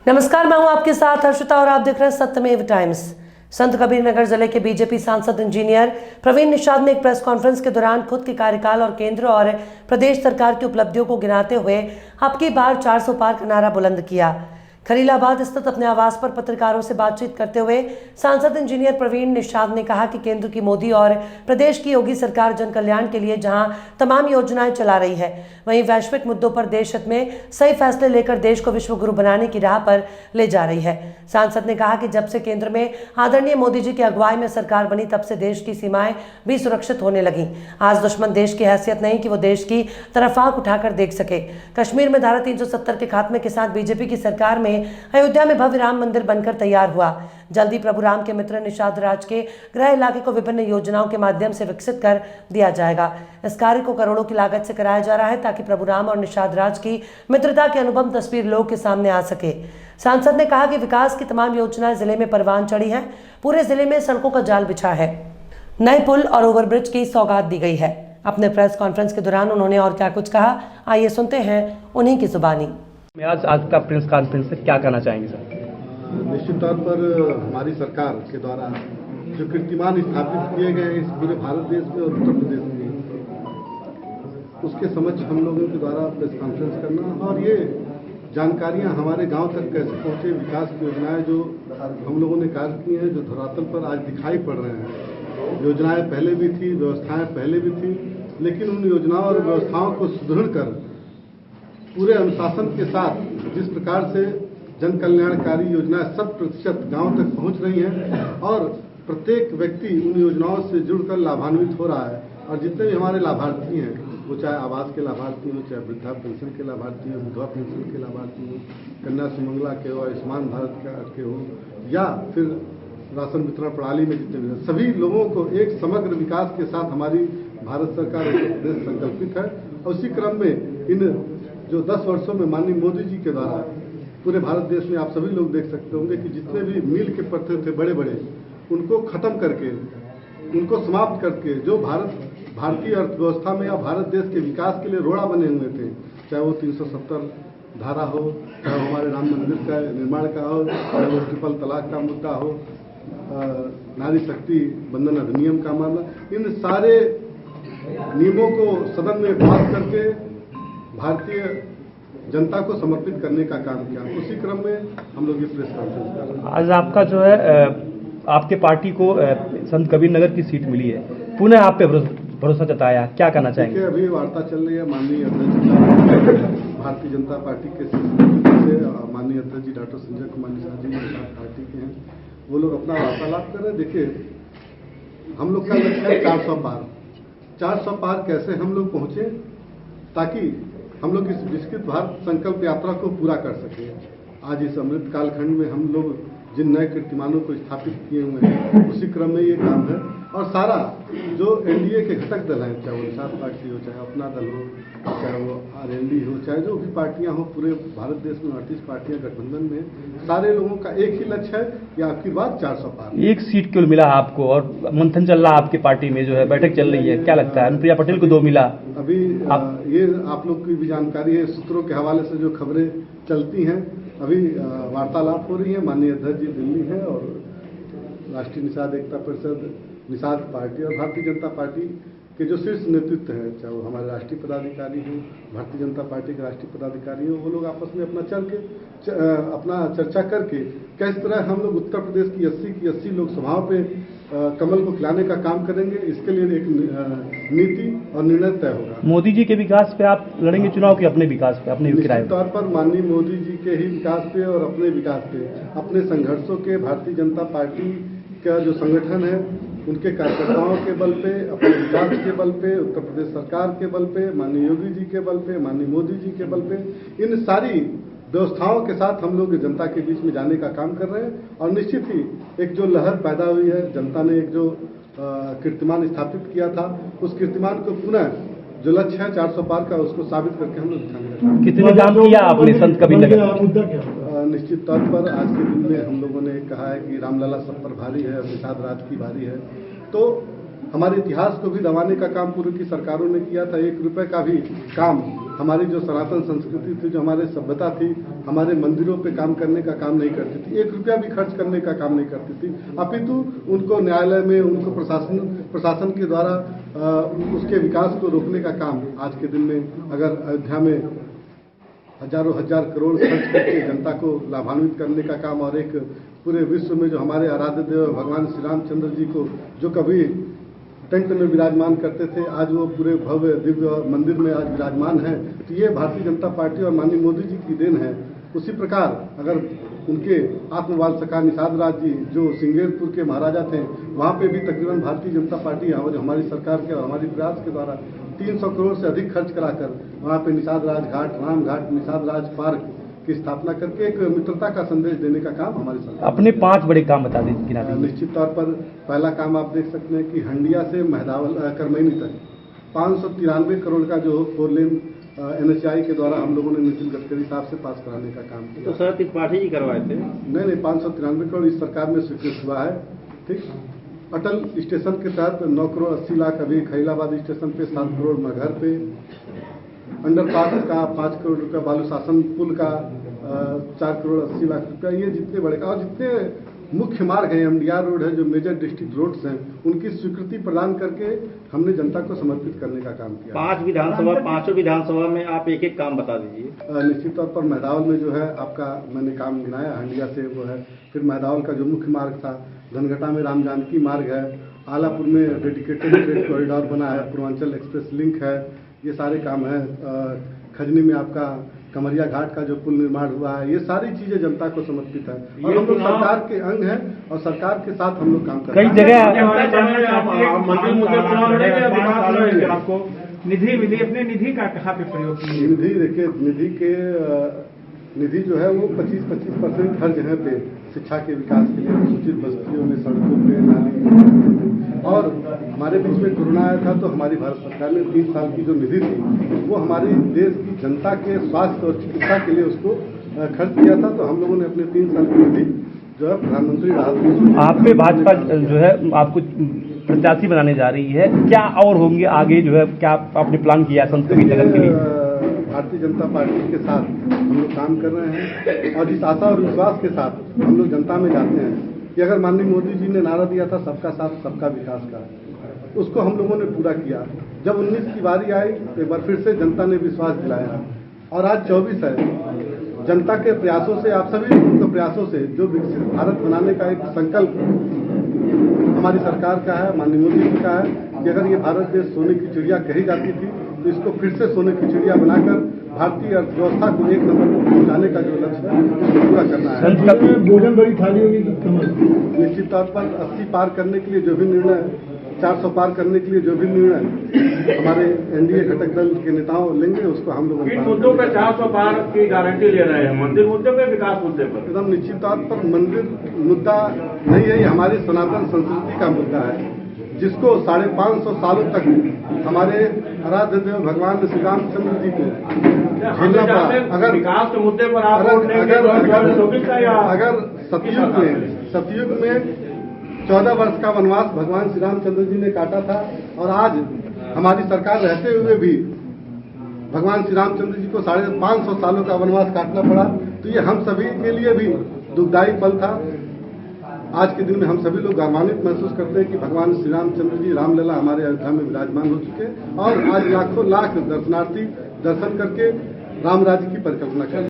नमस्कार, मैं हूं आपके साथ हर्षिता और आप देख रहे हैं सत्यमेव टाइम्स। संत कबीर नगर जिले के बीजेपी सांसद इंजीनियर प्रवीण निषाद ने एक प्रेस कॉन्फ्रेंस के दौरान खुद के कार्यकाल और केंद्र और प्रदेश सरकार की उपलब्धियों को गिनाते हुए अब की बार 400 पार का नारा बुलंद किया। खलीलाबाद स्थित अपने आवास पर पत्रकारों से बातचीत करते हुए सांसद इंजीनियर प्रवीण निषाद ने कहा कि केंद्र की मोदी और प्रदेश की योगी सरकार जन कल्याण के लिए जहां तमाम योजनाएं चला रही है, वहीं वैश्विक मुद्दों पर देश हित में सही फैसले लेकर देश को विश्व गुरु बनाने की राह पर ले जा रही है। सांसद ने कहा कि जब से केंद्र में आदरणीय मोदी जी की अगुवाई में सरकार बनी, तब से देश की सीमाएं भी सुरक्षित होने लगी। आज दुश्मन देश की हैसियत नहीं कि वो देश की तरफ आंख उठाकर देख सके। कश्मीर में धारा 370 के खात्मे के साथ बीजेपी की सरकार में अयोध्या में भव्य राम मंदिर बनकर तैयार हुआ। जल्दी प्रभु राम के मित्र निषाद राज के गृह इलाके को विभिन्न योजनाओं के माध्यम से विकसित कर दिया जाएगा। इस कार्य को करोड़ों की लागत से कराया जा रहा है ताकि प्रभु राम और निषाद राज की मित्रता की अनुपम तस्वीर लोग के सामने आ सके। सांसद ने कहा कि विकास की तमाम योजनाएं जिले में परवान चढ़ी हैं। पूरे जिले में सड़कों का जाल बिछा है, नए पुल और ओवरब्रिज की सौगात दी गई है। अपने प्रेस कॉन्फ्रेंस के दौरान उन्होंने और क्या कुछ कहा, आइए सुनते हैं उन्हीं की जुबानी। आज का प्रेस कॉन्फ्रेंस से क्या कहना चाहेंगे सर? निश्चित तौर पर हमारी सरकार के द्वारा जो कीर्तिमान स्थापित किए गए इस पूरे भारत देश में और उत्तर प्रदेश में, उसके समक्ष हम लोगों के द्वारा प्रेस कॉन्फ्रेंस करना और ये जानकारियां हमारे गांव तक कैसे पहुंचे, विकास की योजनाएं जो हम लोगों ने कार्य की हैं, जो धरातल पर आज दिखाई पड़ रहे हैं। योजनाएं पहले भी थी, व्यवस्थाएं पहले भी थी, लेकिन उन योजनाओं और व्यवस्थाओं को सुदृढ़ कर पूरे अनुशासन के साथ जिस प्रकार से जन कल्याणकारी योजनाएं 100% गांव तक पहुंच रही हैं और प्रत्येक व्यक्ति उन योजनाओं से जुड़कर लाभान्वित हो रहा है। और जितने भी हमारे लाभार्थी हैं, वो चाहे आवास के लाभार्थी हो, चाहे वृद्धा पेंशन के लाभार्थी हो, विधवा पेंशन के लाभार्थी हो, कन्या सुमंगला के हो, आयुष्मान भारत के हो, या फिर राशन वितरण प्रणाली में जितने भी, सभी लोगों को एक समग्र विकास के साथ हमारी भारत सरकार उत्तर प्रदेश संकल्पित है। और उसी क्रम में इन जो 10 वर्षों में माननीय मोदी जी के द्वारा पूरे भारत देश में आप सभी लोग देख सकते होंगे कि जितने भी मील के पत्थर थे बड़े बड़े, उनको खत्म करके, उनको समाप्त करके, जो भारतीय अर्थव्यवस्था में या भारत देश के विकास के लिए रोड़ा बने हुए थे, चाहे वो 370 धारा हो, चाहे हमारे राम मंदिर का निर्माण का हो, चाहे वो ट्रिपल तलाक का मुद्दा हो, नारी शक्ति बंधन अधिनियम का मामला, इन सारे नियमों को सदन में पास करके भारतीय जनता को समर्पित करने का काम किया। उसी क्रम में हम लोग ये प्रेस कॉन्फ्रेंस कर रहे हैं। आज आपका जो है आपके पार्टी को संत कबीर नगर की सीट मिली है, पुनः आप पे भरोसा जताया, क्या कहना चाहेंगे? अभी वार्ता चल रही है माननीय अध्यक्ष भारतीय जनता पार्टी के से माननीय अध्यक्ष जी डॉक्टर संजय कुमार निषाद जी पार्टी के हैं, वो लोग अपना वार्तालाप कर रहे हैं। देखिए, हम लोग का लक्ष्य है 400 पार। 400 पार कैसे हम लोग पहुंचे ताकि हम लोग इस विस्तृत भारत संकल्प यात्रा को पूरा कर सके। आज इस अमृत कालखंड में हम लोग जिन नए कीर्तिमानों को स्थापित किए हुए हैं, उसी क्रम में ये काम है। और सारा जो एनडीए के घटक दल हैं, चाहे वो निषाद पार्टी हो, चाहे अपना दल हो, चाहे वो आरएलडी हो, चाहे जो भी पार्टियां हो, पूरे भारत देश में 38 पार्टियां गठबंधन में, सारे लोगों का एक ही लक्ष्य है कि आखिर बात 400 पार। एक सीट क्यों मिला आपको और मंथन चल रहा आपकी पार्टी में, जो है बैठक चल रही है, क्या लगता है? अनुप्रिया पटेल को 2 मिला। अभी ये आप लोग की भी जानकारी है, सूत्रों के हवाले से जो खबरें चलती हैं, अभी वार्तालाप हो रही है। माननीय अध्यक्ष जी दिल्ली है और राष्ट्रीय निषाद एकता परिषद, निषाद पार्टी और भारतीय जनता पार्टी के जो शीर्ष नेतृत्व है, चाहे वो हमारे राष्ट्रीय पदाधिकारी हो, भारतीय जनता पार्टी के राष्ट्रीय पदाधिकारी हो, वो लोग आपस में अपना चर्चा करके किस तरह हम लोग उत्तर प्रदेश की 80 लोकसभाओं पे कमल को खिलाने का काम करेंगे, इसके लिए एक नीति और निर्णय तय होगा। मोदी जी के विकास पे आप लड़ेंगे चुनाव के अपने विकास पे, अपने निश्चित तौर पर माननीय मोदी जी के ही विकास पे और अपने विकास पे, अपने संघर्षों के, भारतीय जनता पार्टी का जो संगठन है उनके कार्यकर्ताओं के बल पे, अपने विकास के बल पे, उत्तर प्रदेश सरकार के बल पे, माननीय योगी जी के बल पे, माननीय मोदी जी के बल पे, इन सारी व्यवस्थाओं के साथ हम लोग जनता के बीच में जाने का काम कर रहे हैं। और निश्चित ही एक जो लहर पैदा हुई है, जनता ने एक जो कीर्तिमान स्थापित किया था, उस कीर्तिमान को पुनः जो लक्ष्य है 400 पार का, उसको साबित करके हम लोग दिखाने। कितने काम किया आपने संत कबीर नगर? निश्चित तौर पर आज के दिन में हम लोगों ने कहा है कि रामलला सब पर भारी है, निषाद राज की भारी है। तो हमारे इतिहास को भी दबाने का काम पूर्व की सरकारों ने किया था। 1 रुपए का भी काम हमारी जो सनातन संस्कृति थी, जो हमारे सभ्यता थी, हमारे मंदिरों पे काम करने का काम नहीं करती थी, 1 रुपया भी खर्च करने का काम नहीं करती थी, अपितु उनको न्यायालय में, उनको प्रशासन के द्वारा उसके विकास को रोकने का काम आज के दिन में, अगर अयोध्या में हजारों हजार करोड़ खर्च करके जनता को लाभान्वित करने का काम, और एक पूरे विश्व में जो हमारे आराध्य देव भगवान श्री रामचंद्र जी को जो कभी टेंट में विराजमान करते थे, आज वो पूरे भव्य दिव्य मंदिर में आज विराजमान है, तो ये भारतीय जनता पार्टी और माननीय मोदी जी की देन है। उसी प्रकार अगर उनके आत्मबाल सखा निषाद राज जी जो सिंगेरपुर के महाराजा थे, वहाँ पे भी तकरीबन भारतीय जनता पार्टी और हमारी सरकार के और हमारी प्रयास के द्वारा 300 करोड़ से अधिक खर्च कराकर वहाँ पे निषाद राज घाट, राम घाट, निषाद राज पार्क की स्थापना करके एक मित्रता का संदेश देने का काम हमारी सरकार। अपने 5 बड़े काम बता दीजिए। निश्चित तौर पर पहला काम आप देख सकते हैं कि हंडिया से महदावल करमैनी तक 593 करोड़ का जो 4 लेन NHAI के द्वारा हम लोगों ने नितिन गडकरी साहब से पास कराने का काम किया। तो सर त्रिपाठी जी करवाए थे? नहीं, 593 करोड़ इस सरकार में स्वीकृत हुआ है। ठीक, अटल स्टेशन के तहत 9 करोड़ 80 लाख अभी खैलाबाद स्टेशन पे, 7 करोड़ मगहर पे, अंडरपास का 5 करोड़ रुपया, बालूशासन पुल का 4 करोड़ 80 लाख रुपया, ये जितने बड़े और जितने मुख्य मार्ग हैं, MDR रोड है, जो मेजर डिस्ट्रिक्ट रोड्स हैं, उनकी स्वीकृति प्रदान करके हमने जनता को समर्पित करने का काम किया। 5 विधानसभा में आप एक एक काम बता दीजिए। निश्चित तौर पर महदावल में जो है आपका मैंने काम गिनाया, हंडिया से वो है, फिर महदावल का जो मुख्य मार्ग था, धनघटा में राम जानकी मार्ग है, आलापुर में डेडिकेटेड ट्रेड कॉरिडोर बना है, पूर्वांचल एक्सप्रेस लिंक है, ये सारे काम है। खजनी में आपका कमरिया घाट का जो पुल निर्माण हुआ है, ये सारी चीजें जनता को समर्पित है और हम लोग सरकार के अंग हैं और सरकार के साथ हम लोग काम कर रहे हैं। कई जगह आपको निधि मिली, अपने निधि का कहाँ पे प्रयोग किया? निधि देखिए, निधि जो है वो 25% हर जगह पे शिक्षा के विकास के लिए, अनुसूचित बस्तियों में, सड़कों पे, नाली, और हमारे बीच में कोरोना आया था तो हमारी भारत सरकार ने 3 साल की जो निधि थी वो हमारी देश की जनता के स्वास्थ्य और चिकित्सा के लिए उसको खर्च किया था। तो हम लोगों ने अपने 3 साल की निधि जो है प्रधानमंत्री राहत। आप पे भाजपा जो है आपको प्रत्याशी बनाने जा रही है, क्या और होंगे आगे जो है, क्या आपने प्लान किया संत कबीरनगर के लिए? भारतीय जनता पार्टी के साथ हम लोग काम कर रहे हैं और इस आशा और विश्वास के साथ हम लोग जनता में जाते हैं कि अगर माननीय मोदी जी ने नारा दिया था सबका साथ सबका विकास का, उसको हम लोगों ने पूरा किया। जब 19 की बारी आई तो एक बार फिर से जनता ने विश्वास दिलाया और आज 24 है। जनता के प्रयासों से, आप सभी लोगों के प्रयासों से जो विकसित भारत बनाने का एक संकल्प हमारी सरकार का है, माननीय मोदी जी का है कि अगर ये भारत देश सोने की चिड़िया कही जाती थी तो इसको फिर से सोने की चिड़िया बनाकर भारतीय अर्थव्यवस्था को 1 नंबर पर पहुंचाने का जो लक्ष्य है उसको पूरा करना है। भोजन बड़ी थाली होगी कि कम? निश्चित तौर पर 80 पार करने के लिए जो भी निर्णय, 400 पार करने के लिए जो भी निर्णय हमारे NDA घटक दल के नेताओं लेंगे उसको हम लोग मुद्दों पर 400 पार की गारंटी ले रहे हैं, मंदिर मुद्दे पे, विकास मुद्दे पर? एकदम निश्चित तौर पर मंदिर मुद्दा नहीं है, ये हमारी सनातन संस्कृति का मुद्दा है जिसको 550 सालों तक हमारे आराध्य देव भगवान श्री रामचंद्र जी को झेलना पड़ा। अगर विकास के मुद्दे पर अगर सतयुग में 14 वर्ष का वनवास भगवान श्री रामचंद्र जी ने काटा था और आज हमारी सरकार रहते हुए भी भगवान श्री रामचंद्र जी को 550 सालों का वनवास काटना पड़ा, तो ये हम सभी के लिए भी दुखदायी पल था। आज के दिन में हम सभी लोग गौरवान्वित महसूस करते हैं कि भगवान श्री रामचंद्र जी रामलला हमारे अयोध्या में विराजमान हो चुके और आज लाखों लाख दर्शनार्थी दर्शन करके राम राज्य की परिकल्पना करें।